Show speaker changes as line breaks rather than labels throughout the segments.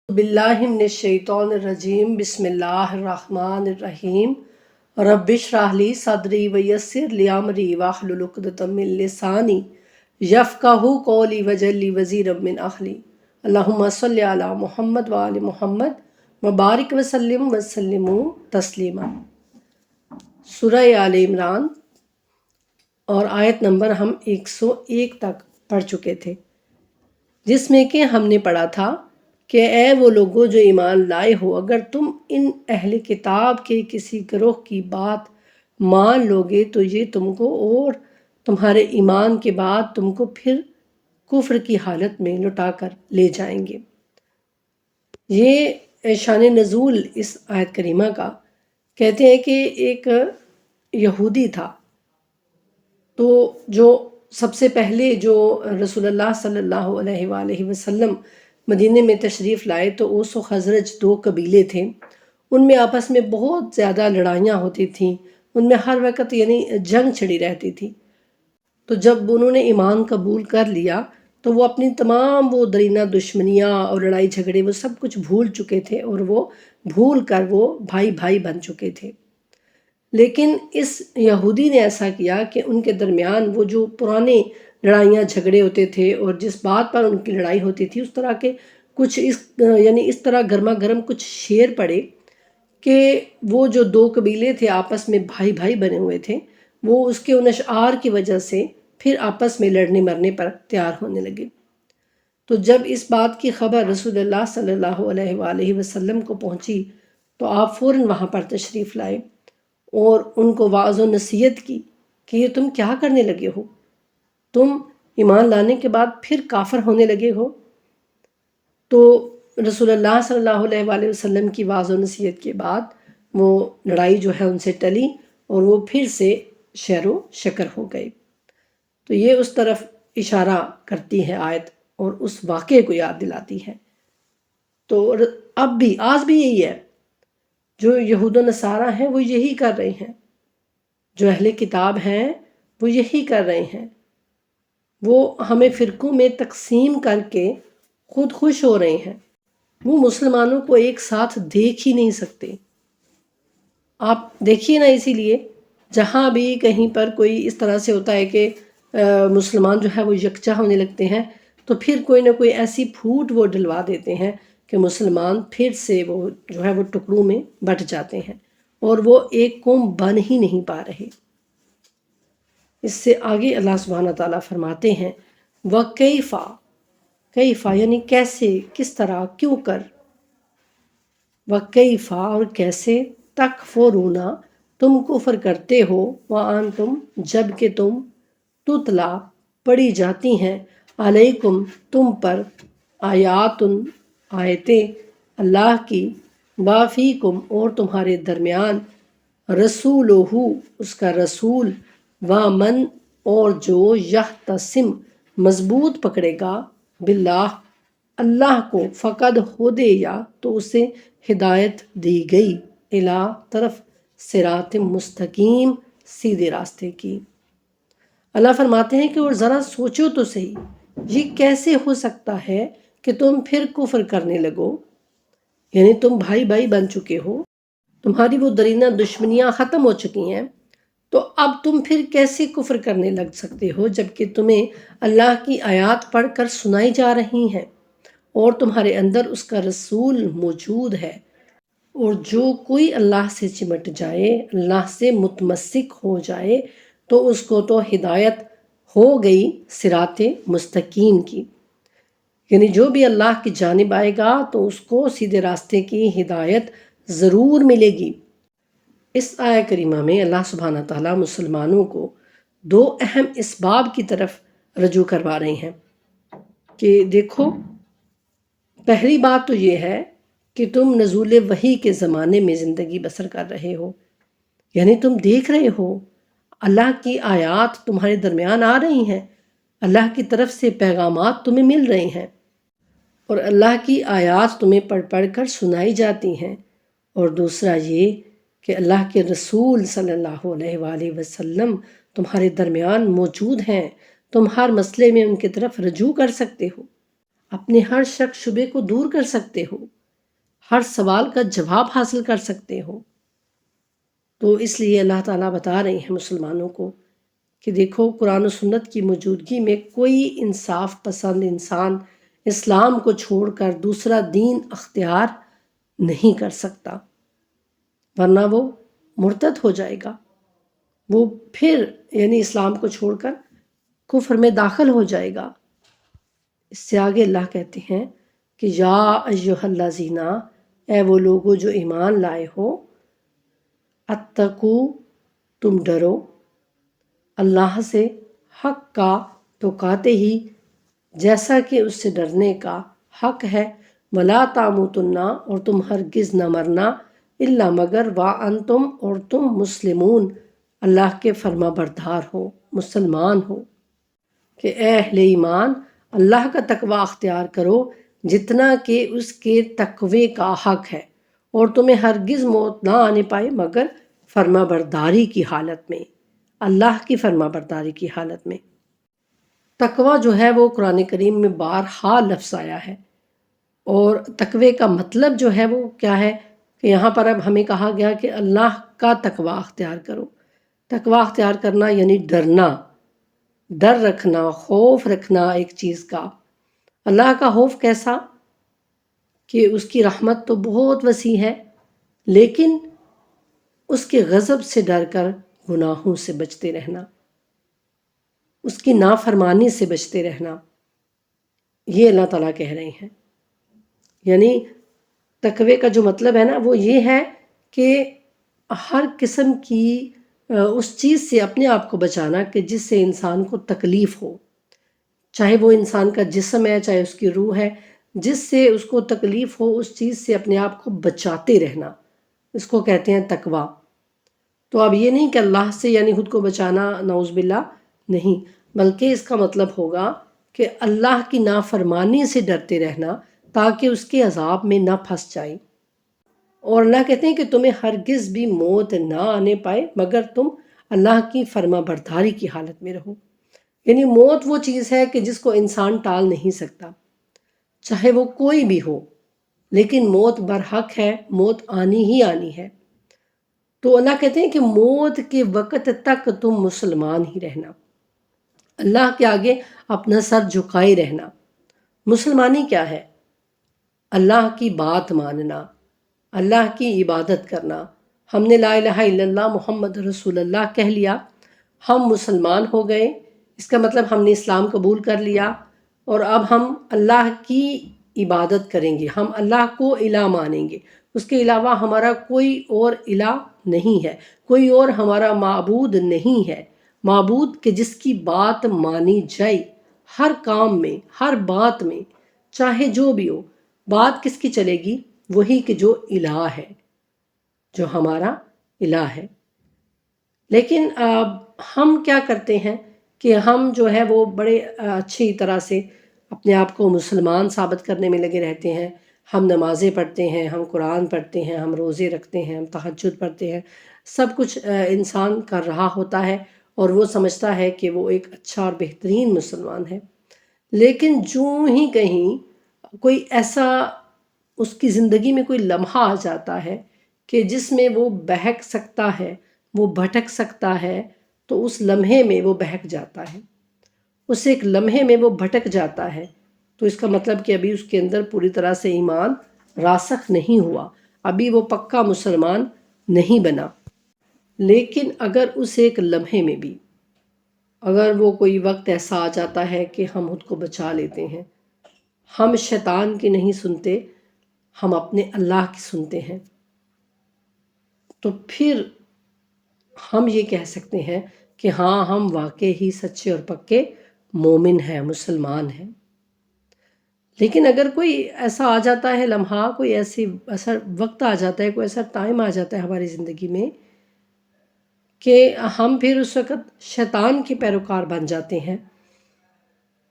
باللہ من الشیطان الرجیم بسم اللہ الرحمن الرحیم رب اشرح لی صدری ویسر لی امری واحلل عقدۃ من لسانی یفقہوا قولی واجعل لی وزیرا من اہلی اللہم صلی علی محمد وآل محمد وبارک وسلم تسلیما۔ سورہ آل عمران اور آیت نمبر ہم 101 تک پڑھ چکے تھے، جس میں کہ ہم نے پڑھا تھا کہ اے وہ لوگوں جو ایمان لائے ہو، اگر تم ان اہل کتاب کے کسی گروہ کی بات مان لو گے تو یہ تم کو اور تمہارے ایمان کے بعد تم کو پھر کفر کی حالت میں لٹا کر لے جائیں گے۔ یہ شان نزول اس آیت کریمہ کا کہتے ہیں کہ ایک یہودی تھا، تو جو سب سے پہلے جو رسول اللہ صلی اللہ علیہ وآلہ وسلم مدینے میں تشریف لائے تو اوس و خزرج 2 قبیلے تھے، ان میں آپس میں بہت زیادہ لڑائیاں ہوتی تھیں، ان میں ہر وقت جنگ چھڑی رہتی تھی۔ تو جب انہوں نے ایمان قبول کر لیا تو وہ اپنی تمام وہ درینہ دشمنیاں اور لڑائی جھگڑے وہ سب کچھ بھول چکے تھے، اور وہ بھول کر وہ بھائی بھائی بن چکے تھے۔ لیکن اس یہودی نے ایسا کیا کہ ان کے درمیان وہ جو پرانے لڑائیاں جھگڑے ہوتے تھے اور جس بات پر ان کی لڑائی ہوتی تھی، اس طرح کے کچھ اس طرح گرما گرم کچھ شعر پڑے کہ وہ جو 2 قبیلے تھے آپس میں بھائی بھائی بنے ہوئے تھے، وہ اس کے ان اشعار کی وجہ سے پھر آپس میں لڑنے مرنے پر تیار ہونے لگے۔ تو جب اس بات کی خبر رسول اللہ صلی اللہ علیہ وآلہ وسلم کو پہنچی تو آپ فوراً وہاں پر تشریف لائے اور ان کو واعظ و نصیحت کی کہ یہ تم کیا کرنے لگے ہو، تم ایمان لانے کے بعد پھر کافر ہونے لگے ہو۔ تو رسول اللہ صلی اللہ علیہ وآلہ وسلم کی واعظ و نصیحت کے بعد وہ لڑائی جو ہے ان سے ٹلی اور وہ پھر سے شیر و شکر ہو گئے۔ تو یہ اس طرف اشارہ کرتی ہے آیت اور اس واقعے کو یاد دلاتی ہے۔ تو اب بھی آج بھی یہی ہے، جو یہود و نصارہ ہیں وہ یہی کر رہے ہیں، جو اہل کتاب ہیں وہ یہی کر رہے ہیں، وہ ہمیں فرقوں میں تقسیم کر کے خود خوش ہو رہے ہیں، وہ مسلمانوں کو ایک ساتھ دیکھ ہی نہیں سکتے۔ آپ دیکھیے نا، اسی لیے جہاں بھی کہیں پر کوئی اس طرح سے ہوتا ہے کہ مسلمان جو ہے وہ یکجا ہونے لگتے ہیں تو پھر کوئی نہ کوئی ایسی پھوٹ وہ ڈلوا دیتے ہیں کہ مسلمان پھر سے وہ جو ہے وہ ٹکڑوں میں بٹ جاتے ہیں اور وہ ایک قوم بن ہی نہیں پا رہے۔ اس سے آگے اللہ سبحانہ تعالیٰ فرماتے ہیں وَكَيْفَ، کیفا یعنی کیسے، کس طرح، کیوں کر، وَكَيْفَ اور کیسے، تَكْفُرُونَ تم کفر کرتے ہو، وَأَنْتُمْ جب کہ تم، تتلا پڑھی جاتی ہیں، علیکم تم پر، آیات آیتیں اللہ کی، وافیکم اور تمہارے درمیان، رسولہ اس کا رسول، ومن اور جو یحتسم مضبوط پکڑے گا، باللہ اللہ کو، فقد ہدیہ تو اسے ہدایت دی گئی، الی طرف، صراط مستقیم سیدھے راستے کی۔ اللہ فرماتے ہیں کہ اور ذرا سوچو تو صحیح، یہ کیسے ہو سکتا ہے کہ تم پھر کفر کرنے لگو، یعنی تم بھائی بھائی بن چکے ہو، تمہاری وہ درینہ دشمنیاں ختم ہو چکی ہیں، تو اب تم پھر کیسے کفر کرنے لگ سکتے ہو جبکہ تمہیں اللہ کی آیات پڑھ کر سنائی جا رہی ہیں اور تمہارے اندر اس کا رسول موجود ہے، اور جو کوئی اللہ سے چمٹ جائے، اللہ سے متمسک ہو جائے تو اس کو تو ہدایت ہو گئی صراط مستقیم کی، یعنی جو بھی اللہ کی جانب آئے گا تو اس کو سیدھے راستے کی ہدایت ضرور ملے گی۔ اس آیہ کریمہ میں اللہ سبحانہ تعالیٰ مسلمانوں کو 2 اہم اسباب کی طرف رجوع کروا رہے ہیں کہ دیکھو، پہلی بات تو یہ ہے کہ تم نزول وحی کے زمانے میں زندگی بسر کر رہے ہو، یعنی تم دیکھ رہے ہو اللہ کی آیات تمہارے درمیان آ رہی ہیں، اللہ کی طرف سے پیغامات تمہیں مل رہے ہیں اور اللہ کی آیات تمہیں پڑھ پڑھ کر سنائی جاتی ہیں، اور دوسرا یہ کہ اللہ کے رسول صلی اللہ علیہ وآلہ وسلم تمہارے درمیان موجود ہیں، تم ہر مسئلے میں ان کی طرف رجوع کر سکتے ہو، اپنے ہر شک شبے کو دور کر سکتے ہو، ہر سوال کا جواب حاصل کر سکتے ہو۔ تو اس لیے اللہ تعالیٰ بتا رہے ہیں مسلمانوں کو کہ دیکھو قرآن و سنت کی موجودگی میں کوئی انصاف پسند انسان اسلام کو چھوڑ کر دوسرا دین اختیار نہیں کر سکتا، ورنہ وہ مرتد ہو جائے گا، وہ پھر یعنی اسلام کو چھوڑ کر کفر میں داخل ہو جائے گا۔ اس سے آگے اللہ کہتے ہیں کہ یا ایھا الذین، اے وہ لوگو جو ایمان لائے ہو، اتقو، تم ڈرو اللہ سے حق کا تقاتے ہی، جیسا کہ اس سے ڈرنے کا حق ہے، ولا تموتن، اور تم ہرگز نہ مرنا، الا مگر وانتم، اور تم مسلمون، اللہ کے فرما بردار ہو، مسلمان ہو۔ کہ اے اہل ایمان اللہ کا تقوی اختیار کرو جتنا کہ اس کے تقوی کا حق ہے، اور تمہیں ہرگز موت نہ آنے پائے مگر فرما برداری کی حالت میں، اللہ کی فرما برداری کی حالت میں۔ تقوی جو ہے وہ قرآن کریم میں بارہا لفظ آیا ہے، اور تقوی کا مطلب جو ہے وہ کیا ہے کہ یہاں پر اب ہمیں کہا گیا کہ اللہ کا تقوی اختیار کرو۔ تقوی اختیار کرنا یعنی ڈرنا، ڈر رکھنا، خوف رکھنا ایک چیز کا۔ اللہ کا خوف کیسا؟ کہ اس کی رحمت تو بہت وسیع ہے، لیکن اس کے غضب سے ڈر کر گناہوں سے بچتے رہنا، اس کی نافرمانی سے بچتے رہنا، یہ اللہ تعالیٰ کہہ رہے ہیں۔ یعنی تقوی کا جو مطلب ہے نا وہ یہ ہے کہ ہر قسم کی اس چیز سے اپنے آپ کو بچانا کہ جس سے انسان کو تکلیف ہو، چاہے وہ انسان کا جسم ہے، چاہے اس کی روح ہے، جس سے اس کو تکلیف ہو اس چیز سے اپنے آپ کو بچاتے رہنا، اس کو کہتے ہیں تقوی۔ تو اب یہ نہیں کہ اللہ سے یعنی خود کو بچانا، نعوذ باللہ، نہیں، بلکہ اس کا مطلب ہوگا کہ اللہ کی نافرمانی سے ڈرتے رہنا تاکہ اس کے عذاب میں نہ پھنس جائیں۔ اور اللہ کہتے ہیں کہ تمہیں ہرگز بھی موت نہ آنے پائے مگر تم اللہ کی فرما برداری کی حالت میں رہو۔ یعنی موت وہ چیز ہے کہ جس کو انسان ٹال نہیں سکتا، چاہے وہ کوئی بھی ہو، لیکن موت برحق ہے، موت آنی ہی آنی ہے۔ تو اللہ کہتے ہیں کہ موت کے وقت تک تم مسلمان ہی رہنا، اللہ کے آگے اپنا سر جھکائے رہنا۔ مسلمانی کیا ہے؟ اللہ کی بات ماننا، اللہ کی عبادت کرنا۔ ہم نے لا الہ الا اللہ محمد رسول اللہ کہہ لیا، ہم مسلمان ہو گئے، اس کا مطلب ہم نے اسلام قبول کر لیا، اور اب ہم اللہ کی عبادت کریں گے، ہم اللہ کو الہ مانیں گے، اس کے علاوہ ہمارا کوئی اور الہ نہیں ہے، کوئی اور ہمارا معبود نہیں ہے۔ معبود کہ جس کی بات مانی جائے، ہر کام میں، ہر بات میں، چاہے جو بھی ہو، بات کس کی چلے گی؟ وہی کہ جو الہ ہے، جو ہمارا الہ ہے۔ لیکن ہم کیا کرتے ہیں کہ ہم جو ہے وہ بڑے اچھی طرح سے اپنے آپ کو مسلمان ثابت کرنے میں لگے رہتے ہیں۔ ہم نمازیں پڑھتے ہیں، ہم قرآن پڑھتے ہیں، ہم روزے رکھتے ہیں، ہم تہجد پڑھتے ہیں، سب کچھ انسان کر رہا ہوتا ہے اور وہ سمجھتا ہے کہ وہ ایک اچھا اور بہترین مسلمان ہے۔ لیکن جو ہی کہیں کوئی ایسا اس کی زندگی میں کوئی لمحہ آ جاتا ہے کہ جس میں وہ بہک سکتا ہے، وہ بھٹک سکتا ہے، تو اس لمحے میں وہ بہک جاتا ہے، اس ایک لمحے میں وہ بھٹک جاتا ہے، تو اس کا مطلب کہ ابھی اس کے اندر پوری طرح سے ایمان راسخ نہیں ہوا، ابھی وہ پکا مسلمان نہیں بنا۔ لیکن اگر اس ایک لمحے میں بھی اگر وہ کوئی وقت ایسا آ جاتا ہے کہ ہم خود کو بچا لیتے ہیں، ہم شیطان کی نہیں سنتے، ہم اپنے اللہ کی سنتے ہیں، تو پھر ہم یہ کہہ سکتے ہیں کہ ہاں ہم واقعی ہی سچے اور پکے مومن ہیں، مسلمان ہیں۔ لیکن اگر کوئی ایسا آ جاتا ہے لمحہ، کوئی ایسا وقت آ جاتا ہے، کوئی ایسا ٹائم آ جاتا ہے ہماری زندگی میں کہ ہم پھر اس وقت شیطان کے پیروکار بن جاتے ہیں،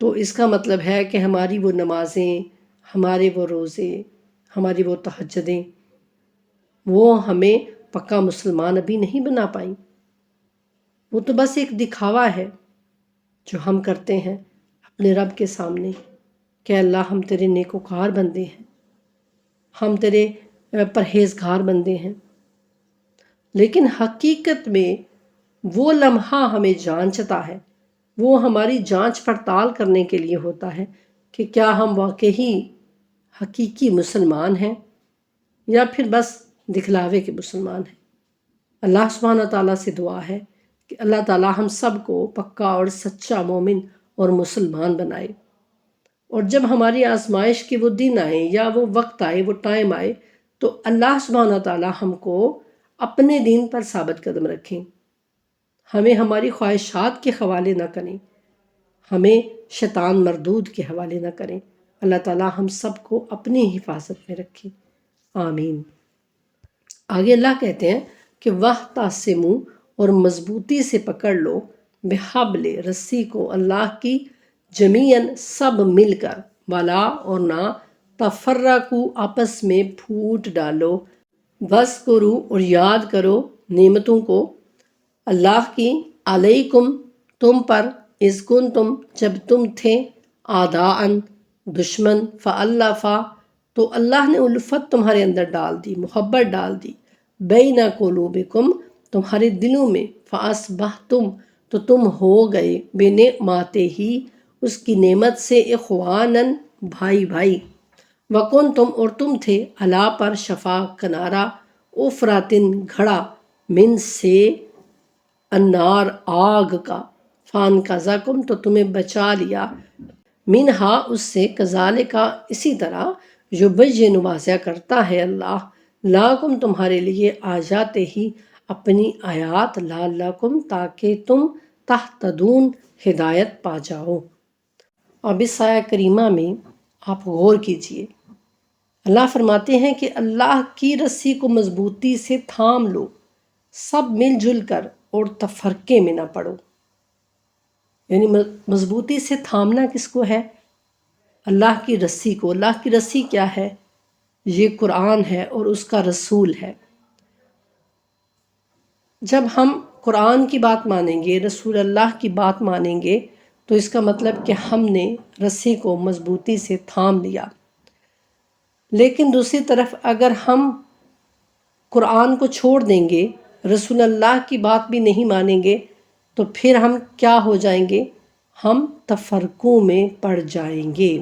تو اس کا مطلب ہے کہ ہماری وہ نمازیں، ہمارے وہ روزے، ہماری وہ تہجدیں، وہ ہمیں پکا مسلمان ابھی نہیں بنا پائیں۔ وہ تو بس ایک دکھاوا ہے جو ہم کرتے ہیں اپنے رب کے سامنے کہ اللہ ہم تیرے نیکوکار بندے ہیں، ہم تیرے پرہیزگار بندے ہیں، لیکن حقیقت میں وہ لمحہ ہمیں جانچتا ہے، وہ ہماری جانچ پڑتال کرنے کے لیے ہوتا ہے کہ کیا ہم واقعی حقیقی مسلمان ہیں یا پھر بس دکھلاوے کے مسلمان ہیں۔ اللہ سبحانہ تعالیٰ سے دعا ہے کہ اللہ تعالیٰ ہم سب کو پکا اور سچا مومن اور مسلمان بنائے، اور جب ہماری آزمائش کے وہ دن آئے یا وہ وقت آئے، وہ ٹائم آئے، تو اللہ سبحانہ تعالیٰ ہم کو اپنے دین پر ثابت قدم رکھیں، ہمیں ہماری خواہشات کے حوالے نہ کریں، ہمیں شیطان مردود کے حوالے نہ کریں۔ اللہ تعالیٰ ہم سب کو اپنی حفاظت میں رکھیں، آمین۔ آگے اللہ کہتے ہیں کہ وَاعْتَصِمُوا اور مضبوطی سے پکڑ لو، بِحَبْلِ رسی کو اللہ کی، جمیعاً سب مل کر، وَلَا اور نہ، تَفَرَّقُوا آپس میں پھوٹ ڈالو، وَاذْكُرُوا اور یاد کرو نعمتوں کو اللہ کی، علیکم تم پر، اذ کنتم جب تم تھے، اعداءً دشمن، فألف تو اللہ نے الفت تمہارے اندر ڈال دی، محبت ڈال دی، بین قلوبکم تمہارے دلوں میں، فاصبحتم تو تم ہو گئے، بنعمتہ اس کی نعمت سے، اخواناً بھائی بھائی، وکنتم اور تم تھے، علا پر، شفا کنارہ، افراتن گھڑا، من سے النار آگ کا، فانقذکم تو تمہیں بچا لیا، منہا اس سے، کذالک اسی طرح، یبین واضح کرتا ہے اللہ، لاکم تمہارے لیے، آیاتہ ہی اپنی آیات، لعلکم تاکہ تم، تہتدون ہدایت پا جاؤ۔ اب اس آیہ کریمہ میں آپ غور کیجئے، اللہ فرماتے ہیں کہ اللہ کی رسی کو مضبوطی سے تھام لو، سب مل جل کر، اور تفرقے میں نہ پڑو۔ یعنی مضبوطی سے تھامنا کس کو ہے؟ اللہ کی رسی کو۔ اللہ کی رسی کیا ہے؟ یہ قرآن ہے اور اس کا رسول ہے۔ جب ہم قرآن کی بات مانیں گے، رسول اللہ کی بات مانیں گے، تو اس کا مطلب کہ ہم نے رسی کو مضبوطی سے تھام لیا۔ لیکن دوسری طرف اگر ہم قرآن کو چھوڑ دیں گے، رسول اللہ کی بات بھی نہیں مانیں گے، تو پھر ہم کیا ہو جائیں گے؟ ہم تفرقوں میں پڑ جائیں گے۔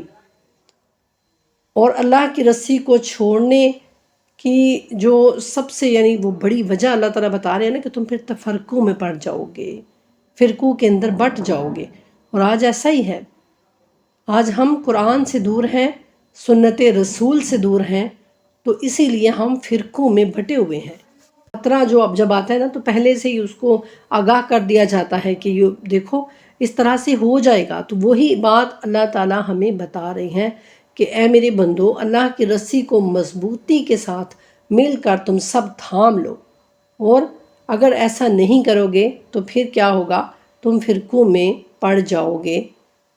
اور اللہ کی رسی کو چھوڑنے کی جو سب سے یعنی وہ بڑی وجہ اللہ تعالیٰ بتا رہے ہیں نا کہ تم پھر تفرقوں میں پڑ جاؤ گے، فرقوں کے اندر بٹ جاؤ گے۔ اور آج ایسا ہی ہے، آج ہم قرآن سے دور ہیں، سنت رسول سے دور ہیں، تو اسی لیے ہم فرقوں میں بٹے ہوئے ہیں۔ خطرہ جو اب جب آتا ہے نا تو پہلے سے ہی اس کو آگاہ کر دیا جاتا ہے کہ یہ دیکھو اس طرح سے ہو جائے گا۔ تو وہی بات اللہ تعالیٰ ہمیں بتا رہے ہیں کہ اے میرے بندو، اللہ کی رسی کو مضبوطی کے ساتھ مل کر تم سب تھام لو، اور اگر ایسا نہیں کرو گے تو پھر کیا ہوگا؟ تم فرقوں میں پڑ جاؤ گے،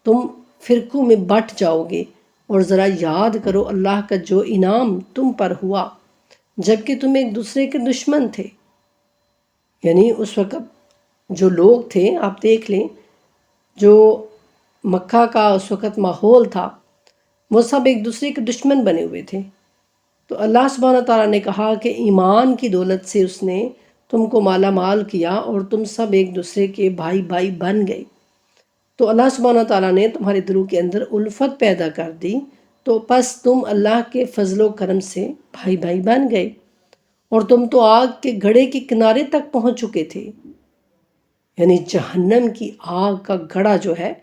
تم فرقوں میں بٹ جاؤ گے۔ اور ذرا یاد کرو اللہ کا جو انعام تم پر ہوا جبکہ تم ایک دوسرے کے دشمن تھے۔ یعنی اس وقت جو لوگ تھے، آپ دیکھ لیں، جو مکہ کا اس وقت ماحول تھا، وہ سب ایک دوسرے کے دشمن بنے ہوئے تھے۔ تو اللہ سبحانہ تعالیٰ نے کہا کہ ایمان کی دولت سے اس نے تم کو مالا مال کیا اور تم سب ایک دوسرے کے بھائی بھائی بن گئے۔ تو اللہ سبحانہ تعالیٰ نے تمہارے دلوں کے اندر الفت پیدا کر دی، تو پس تم اللہ کے فضل و کرم سے بھائی بھائی بن گئے، اور تم تو آگ کے گھڑے کے کنارے تک پہنچ چکے تھے۔ یعنی جہنم کی آگ کا گھڑا جو ہے،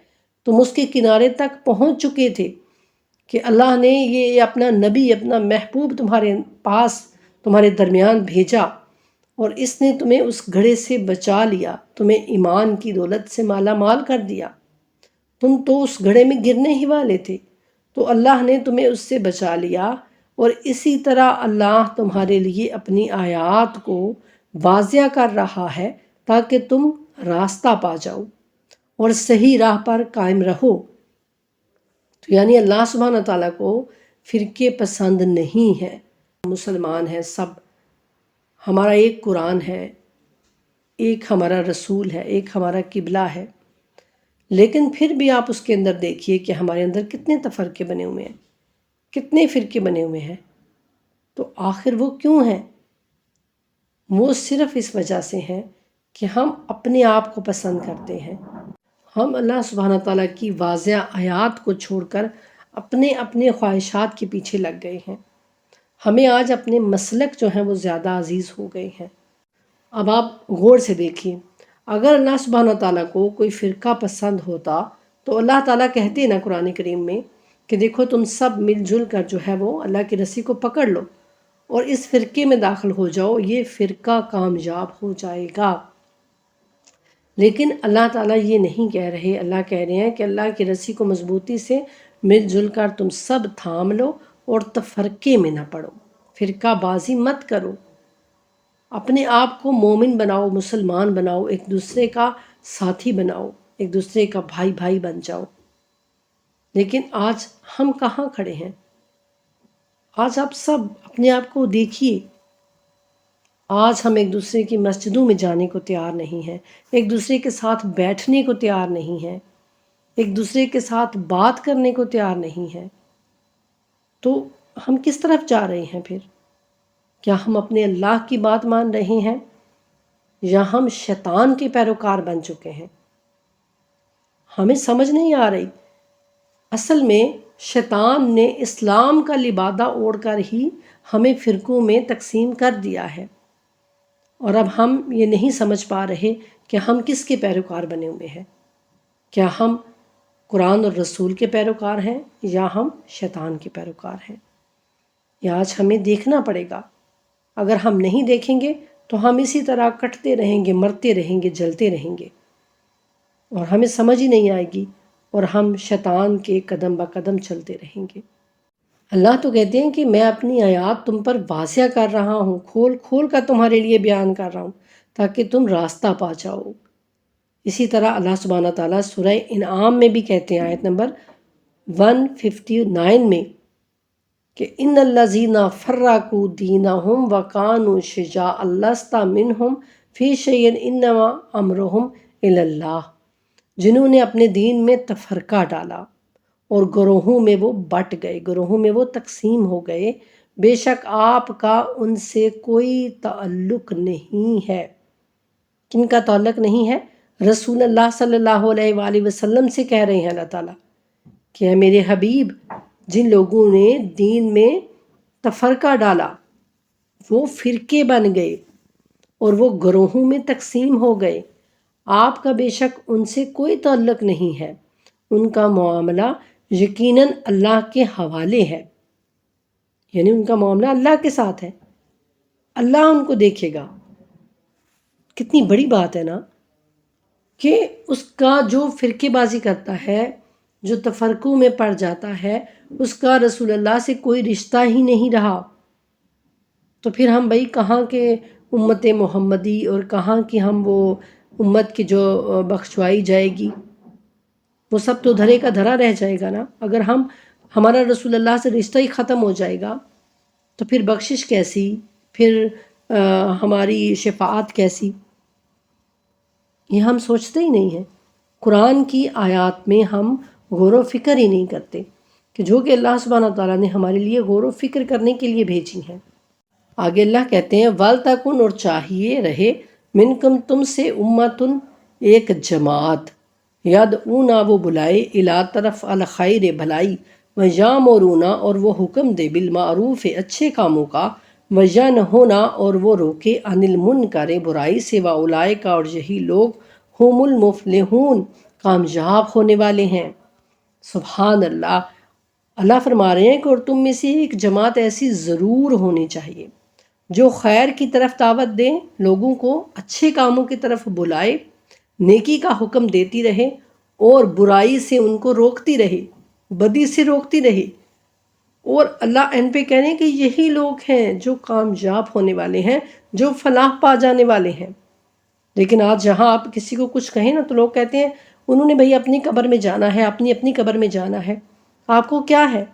تم اس کے کنارے تک پہنچ چکے تھے کہ اللہ نے یہ اپنا نبی، اپنا محبوب تمہارے پاس، تمہارے درمیان بھیجا، اور اس نے تمہیں اس گھڑے سے بچا لیا، تمہیں ایمان کی دولت سے مالا مال کر دیا۔ تم تو اس گھڑے میں گرنے ہی والے تھے، تو اللہ نے تمہیں اس سے بچا لیا۔ اور اسی طرح اللہ تمہارے لیے اپنی آیات کو واضح کر رہا ہے تاکہ تم راستہ پا جاؤ اور صحیح راہ پر قائم رہو۔ تو یعنی اللہ سبحانہ تعالیٰ کو فرقے پسند نہیں ہے، مسلمان ہیں سب، ہمارا ایک قرآن ہے، ایک ہمارا رسول ہے، ایک ہمارا قبلہ ہے۔ لیکن پھر بھی آپ اس کے اندر دیکھیے کہ ہمارے اندر کتنے تفرقے بنے ہوئے ہیں، کتنے فرقے بنے ہوئے ہیں۔ تو آخر وہ کیوں ہیں؟ وہ صرف اس وجہ سے ہیں کہ ہم اپنے آپ کو پسند کرتے ہیں. ہم اللہ سبحانہ تعالیٰ کی واضح آیات کو چھوڑ کر اپنے اپنے خواہشات کے پیچھے لگ گئے ہیں. ہمیں آج اپنے مسلک جو ہیں وہ زیادہ عزیز ہو گئے ہیں. اب آپ غور سے دیکھیے، اگر اللہ سبحانہ تعالیٰ کو کوئی فرقہ پسند ہوتا تو اللہ تعالیٰ کہتے ہیں نا قرآن کریم میں کہ دیکھو تم سب مل جل کر جو ہے وہ اللہ کی رسی کو پکڑ لو اور اس فرقے میں داخل ہو جاؤ، یہ فرقہ کامیاب ہو جائے گا. لیکن اللہ تعالیٰ یہ نہیں کہہ رہے. اللہ کہہ رہے ہیں کہ اللہ کی رسی کو مضبوطی سے مل جل کر تم سب تھام لو اور تفرقے میں نہ پڑو، فرقہ بازی مت کرو. اپنے آپ کو مومن بناؤ، مسلمان بناؤ، ایک دوسرے کا ساتھی بناؤ، ایک دوسرے کا بھائی بھائی بن جاؤ. لیکن آج ہم کہاں کھڑے ہیں؟ آج آپ سب اپنے آپ کو دیکھیے. آج ہم ایک دوسرے کی مسجدوں میں جانے کو تیار نہیں ہیں، ایک دوسرے کے ساتھ بیٹھنے کو تیار نہیں ہیں، ایک دوسرے کے ساتھ بات کرنے کو تیار نہیں ہیں. تو ہم کس طرف جا رہے ہیں پھر؟ کیا ہم اپنے اللہ کی بات مان رہے ہیں یا ہم شیطان کے پیروکار بن چکے ہیں؟ ہمیں سمجھ نہیں آ رہی. اصل میں شیطان نے اسلام کا لبادہ اوڑھ کر ہی ہمیں فرقوں میں تقسیم کر دیا ہے، اور اب ہم یہ نہیں سمجھ پا رہے کہ ہم کس کے پیروکار بنے ہوئے ہیں. کیا ہم قرآن اور رسول کے پیروکار ہیں یا ہم شیطان کے پیروکار ہیں؟ یہ آج ہمیں دیکھنا پڑے گا. اگر ہم نہیں دیکھیں گے تو ہم اسی طرح کٹتے رہیں گے، مرتے رہیں گے، جلتے رہیں گے، اور ہمیں سمجھ ہی نہیں آئے گی اور ہم شیطان کے قدم بہ قدم چلتے رہیں گے. اللہ تو کہتے ہیں کہ میں اپنی آیات تم پر واضح کر رہا ہوں، کھول کھول کر تمہارے لیے بیان کر رہا ہوں تاکہ تم راستہ پا جاؤ. اسی طرح اللہ سبحانہ تعالیٰ سورہ انعام میں بھی کہتے ہیں، آیت نمبر 159 میں، کہ ان الذین فرقوا دینہم وکانوا شیعاء لست منہم فی شیء انما امرہم الی اللہ. جنہوں نے اپنے دین میں تفرقہ ڈالا اور گروہوں میں وہ بٹ گئے، گروہوں میں وہ تقسیم ہو گئے، بے شک آپ کا ان سے کوئی تعلق نہیں ہے. کن کا تعلق نہیں ہے؟ رسول اللہ صلی اللہ علیہ وآلہ وسلم سے کہہ رہے ہیں اللہ تعالیٰ کہ اے میرے حبیب، جن لوگوں نے دین میں تفرقہ ڈالا، وہ فرقے بن گئے اور وہ گروہوں میں تقسیم ہو گئے، آپ کا بے شک ان سے کوئی تعلق نہیں ہے، ان کا معاملہ یقیناً اللہ کے حوالے ہے. یعنی ان کا معاملہ اللہ کے ساتھ ہے، اللہ ان کو دیکھے گا. کتنی بڑی بات ہے نا کہ اس کا جو فرقے بازی کرتا ہے، جو تفرقوں میں پڑ جاتا ہے، اس کا رسول اللہ سے کوئی رشتہ ہی نہیں رہا. تو پھر ہم بھائی کہاں کے امت محمدی اور کہاں کی ہم وہ امت کی جو بخشوائی جائے گی؟ وہ سب تو دھرے کا دھرا رہ جائے گا نا. اگر ہمارا رسول اللہ سے رشتہ ہی ختم ہو جائے گا تو پھر بخشش کیسی، پھر ہماری شفاعت کیسی؟ یہ ہم سوچتے ہی نہیں ہیں. قرآن کی آیات میں ہم غور و فکر ہی نہیں کرتے کہ جو کہ اللہ سبحانہ تعالیٰ نے ہمارے لیے غور و فکر کرنے کے لیے بھیجی ہیں. آگے اللہ کہتے ہیں وَلْتَكُنْ، اور چاہیے رہے، مِنْكُمْ، تم سے، اُمَّةٌ، ایک جماعت، یدعونا، وہ بلائے، اِلیٰ، طرف، الخیر، بھلائی، وَیَأْمُرُونَ، اور وہ حکم دے، بالمعروف، اچھے کاموں کا، وَیَنْہُونَ، اور وہ روکے، عَنِ الْمُنْکَرِ، برائی سے، وَأُولَئِکَ، اور یہی لوگ، ہم المفلحون، کامیاب ہونے والے ہیں. سبحان اللہ. اللہ فرما رہے ہیں کہ اور تم میں سے ایک جماعت ایسی ضرور ہونی چاہیے جو خیر کی طرف دعوت دے، لوگوں کو اچھے کاموں کی طرف بلائے، نیکی کا حکم دیتی رہے اور برائی سے ان کو روکتی رہے، بدی سے روکتی رہے. اور اللہ ان پہ کہہ رہے ہیں کہ یہی لوگ ہیں جو کامیاب ہونے والے ہیں، جو فلاح پا جانے والے ہیں. لیکن آج جہاں آپ کسی کو کچھ کہیں نا تو لوگ کہتے ہیں انہوں نے بھئی اپنی قبر میں جانا ہے، اپنی قبر میں جانا ہے. آپ کو کیا ہے؟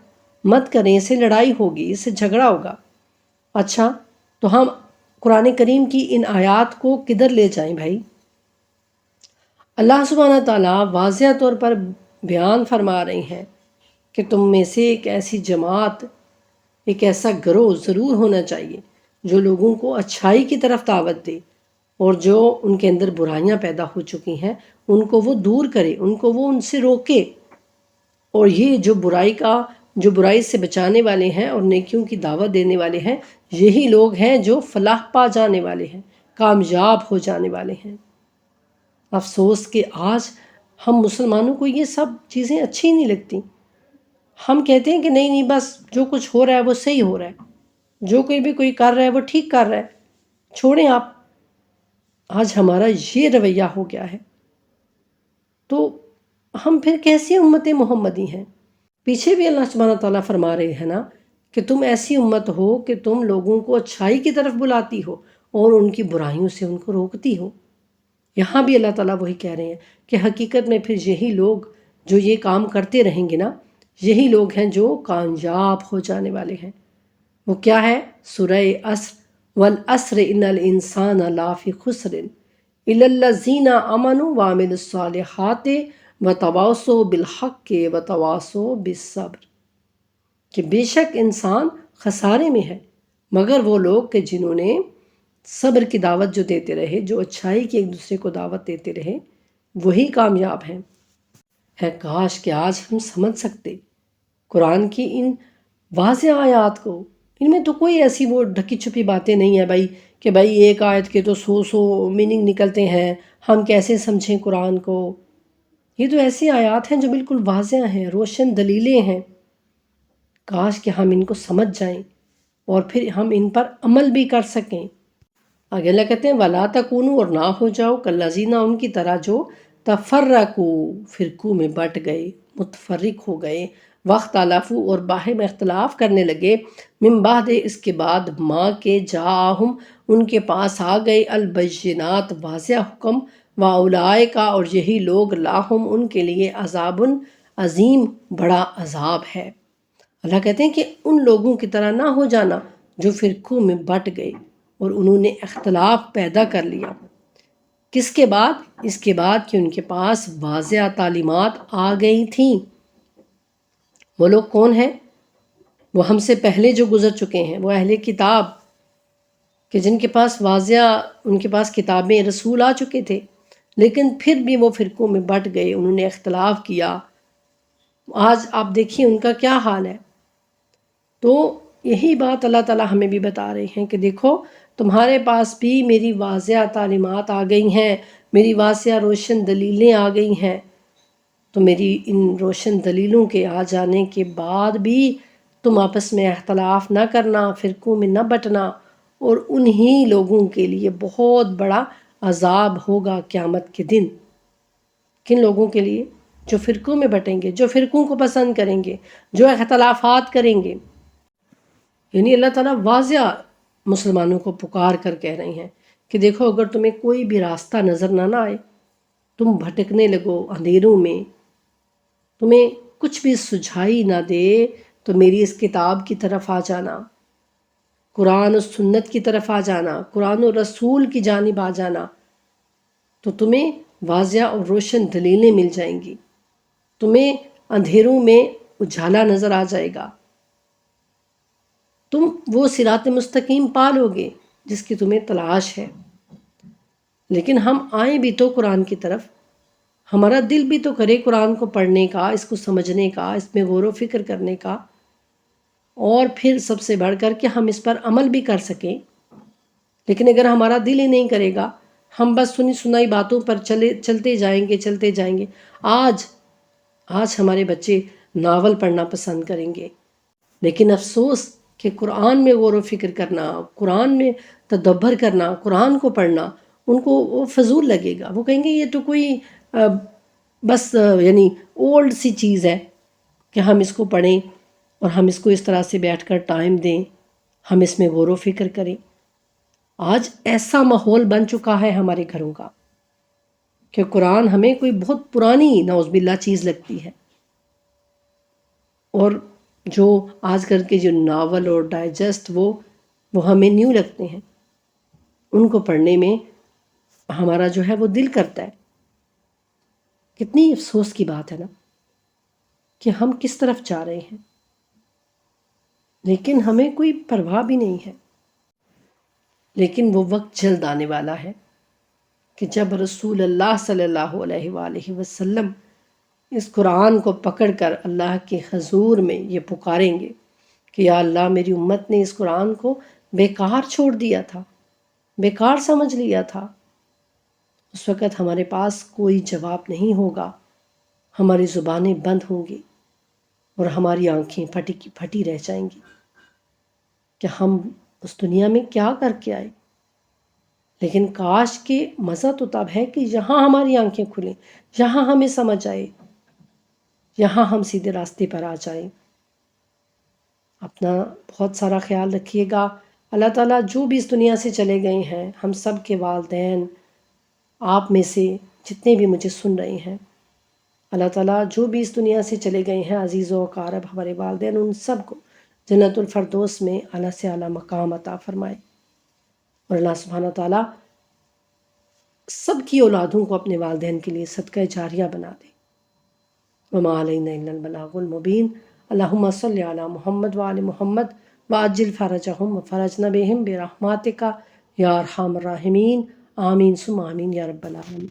مت کریں، اس سے لڑائی ہوگی، اس سے جھگڑا ہوگا. اچھا تو ہم قرآن کریم کی ان آیات کو کدھر لے جائیں بھائی؟ اللہ سبحانہ تعالیٰ واضح طور پر بیان فرما رہے ہیں کہ تم میں سے ایک ایسی جماعت، ایک ایسا گروہ ضرور ہونا چاہیے جو لوگوں کو اچھائی کی طرف دعوت دے، اور جو ان کے اندر برائیاں پیدا ہو چکی ہیں ان کو وہ دور کرے، ان کو وہ ان سے روکے۔ اور یہ جو برائی سے بچانے والے ہیں اور نیکیوں کی دعوت دینے والے ہیں، یہی لوگ ہیں جو فلاح پا جانے والے ہیں، کامیاب ہو جانے والے ہیں۔ افسوس کہ آج ہم مسلمانوں کو یہ سب چیزیں اچھی نہیں لگتی۔ ہم کہتے ہیں کہ نہیں نہیں، بس جو کچھ ہو رہا ہے وہ صحیح ہو رہا ہے، جو کوئی کر رہا ہے وہ ٹھیک کر رہا ہے، چھوڑیں آپ۔ آج ہمارا یہ رویہ ہو گیا ہے، تو ہم پھر کیسی امت محمدی ہیں؟ پیچھے بھی اللہ سبحانہ تعالیٰ فرما رہے ہیں نا کہ تم ایسی امت ہو کہ تم لوگوں کو اچھائی کی طرف بلاتی ہو اور ان کی برائیوں سے ان کو روکتی ہو۔ یہاں بھی اللہ تعالیٰ وہی کہہ رہے ہیں کہ حقیقت میں پھر یہی لوگ جو یہ کام کرتے رہیں گے نا، یہی لوگ ہیں جو کامیاب ہو جانے والے ہیں۔ وہ کیا ہے؟ سورہ عصر، والعصر ان الانسان لافی خسر الا الذین آمنوا وعملوا الصالحات وتواصوا بالحق وتواصوا بالصبر، کہ بے شک انسان خسارے میں ہے مگر وہ لوگ کہ جنہوں نے صبر کی دعوت جو دیتے رہے، جو اچھائی کی ایک دوسرے کو دعوت دیتے رہے، وہی کامیاب ہیں۔ ہے کاش کہ آج ہم سمجھ سکتے قرآن کی ان واضح آیات کو۔ ان میں تو کوئی ایسی وہ ڈھکی چھپی باتیں نہیں ہیں کہ ایک آیت کے تو سو میننگ نکلتے ہیں، ہم کیسے سمجھیں قرآن کو۔ یہ تو ایسی آیات ہیں جو بالکل واضح ہیں، روشن دلیلیں ہیں۔ کاش کہ ہم ان کو سمجھ جائیں اور پھر ہم ان پر عمل بھی کر سکیں۔ آگے اللہ کہتے ہیں وَلَا تَكُونُوا، اور نہ ہو جاؤ كَالَّذِينَ، ان کی طرح جو تفرقوا، فرقوں میں بٹ گئے، متفرق ہو گئے، واختلفوا، اور باہم اختلاف کرنے لگے، من بعد، اس کے بعد، ما کے جاءہم، ان کے پاس آ گئے، البینات، واضح حکم، واولئک، اور یہی لوگ، لاہم، ان کے لیے، عذاب عظیم، بڑا عذاب ہے۔ اللہ کہتے ہیں کہ ان لوگوں کی طرح نہ ہو جانا جو فرقوں میں بٹ گئے اور انہوں نے اختلاف پیدا کر لیا۔ کس کے بعد؟ اس کے بعد کہ ان کے پاس واضح تعلیمات آ گئی تھیں۔ وہ لوگ کون ہیں؟ وہ ہم سے پہلے جو گزر چکے ہیں، وہ اہل کتاب، کہ جن کے پاس واضح، ان کے پاس کتابیں، رسول آ چکے تھے، لیکن پھر بھی وہ فرقوں میں بٹ گئے، انہوں نے اختلاف کیا۔ آج آپ دیکھیے ان کا کیا حال ہے۔ تو یہی بات اللہ تعالیٰ ہمیں بھی بتا رہے ہیں کہ دیکھو تمہارے پاس بھی میری واضح تعلیمات آ گئی ہیں، میری واضح روشن دلیلیں آ گئی ہیں، تو میری ان روشن دلیلوں کے آ جانے کے بعد بھی تم آپس میں اختلاف نہ کرنا، فرقوں میں نہ بٹنا، اور انہی لوگوں کے لیے بہت بڑا عذاب ہوگا قیامت کے دن۔ کن لوگوں کے لیے؟ جو فرقوں میں بٹیں گے، جو فرقوں کو پسند کریں گے، جو اختلافات کریں گے۔ یعنی اللہ تعالیٰ واضح مسلمانوں کو پکار کر کہہ رہے ہیں کہ دیکھو اگر تمہیں کوئی بھی راستہ نظر نہ آئے، تم بھٹکنے لگو اندھیروں میں، تمہیں کچھ بھی سجھائی نہ دے، تو میری اس کتاب کی طرف آ جانا، قرآن و سنت کی طرف آ جانا، قرآن و رسول کی جانب آ جانا، تو تمہیں واضح اور روشن دلیلیں مل جائیں گی، تمہیں اندھیروں میں اجالا نظر آ جائے گا، تم وہ صراط مستقیم پالو گے جس کی تمہیں تلاش ہے۔ لیکن ہم آئیں بھی تو قرآن کی طرف، ہمارا دل بھی تو کرے قرآن کو پڑھنے کا، اس کو سمجھنے کا، اس میں غور و فکر کرنے کا، اور پھر سب سے بڑھ کر کے ہم اس پر عمل بھی کر سکیں۔ لیکن اگر ہمارا دل ہی نہیں کرے گا، ہم بس سنی سنائی باتوں پر چلتے جائیں گے۔ آج ہمارے بچے ناول پڑھنا پسند کریں گے، لیکن افسوس کہ قرآن میں غور و فکر کرنا، قرآن میں تدبر کرنا، قرآن کو پڑھنا ان کو وہ فضول لگے گا۔ وہ کہیں گے یہ تو کوئی بس یعنی اولڈ سی چیز ہے کہ ہم اس کو پڑھیں اور ہم اس کو اس طرح سے بیٹھ کر ٹائم دیں، ہم اس میں غور و فکر کریں۔ آج ایسا ماحول بن چکا ہے ہمارے گھروں کا کہ قرآن ہمیں کوئی بہت پرانی نعوذ باللہ چیز لگتی ہے، اور جو آج کل کے جو ناول اور ڈائجسٹ وہ ہمیں نیو لگتے ہیں، ان کو پڑھنے میں ہمارا جو ہے وہ دل کرتا ہے۔ کتنی افسوس کی بات ہے نا کہ ہم کس طرف جا رہے ہیں۔ لیکن ہمیں کوئی پرواہ بھی نہیں ہے. لیکن وہ وقت جلد آنے والا ہے کہ جب رسول اللہ صلی اللہ علیہ وآلہ وسلم اس قرآن کو پکڑ کر اللہ کے حضور میں یہ پکاریں گے کہ یا اللہ میری امت نے اس قرآن کو بیکار چھوڑ دیا تھا، بیکار سمجھ لیا تھا. اس وقت ہمارے پاس کوئی جواب نہیں ہوگا، ہماری زبانیں بند ہوں گی اور ہماری آنکھیں پھٹی کی پھٹی رہ جائیں گی کہ ہم اس دنیا میں کیا کر کے آئے. لیکن کاش کہ مزہ تو تب ہے کہ یہاں ہماری آنکھیں کھلیں، یہاں ہمیں سمجھ آئے، یہاں ہم سیدھے راستے پر آ جائیں. اپنا بہت سارا خیال رکھیے گا. اللہ تعالیٰ جو بھی اس دنیا سے چلے گئے ہیں، ہم سب کے والدین، آپ میں سے جتنے بھی مجھے سن رہے ہیں، اللہ تعالیٰ جو بھی اس دنیا سے چلے گئے ہیں عزیز و اقارب ہمارے والدین، ان سب کو جنت الفردوس میں اعلیٰ سے اعلیٰ مقام عطا فرمائے. اور اللہ سبحانہ تعالیٰ سب کی اولادوں کو اپنے والدین کے لیے صدقہ جاریہ بنا دے. وما علینا الا البلاغ المبین. اللہم صلی علی محمد وآل محمد وعجل فرجہم وفرجنا بہم برحمتک یا ارحم الراحمین. آمین ثم آمین یا رب العالمین.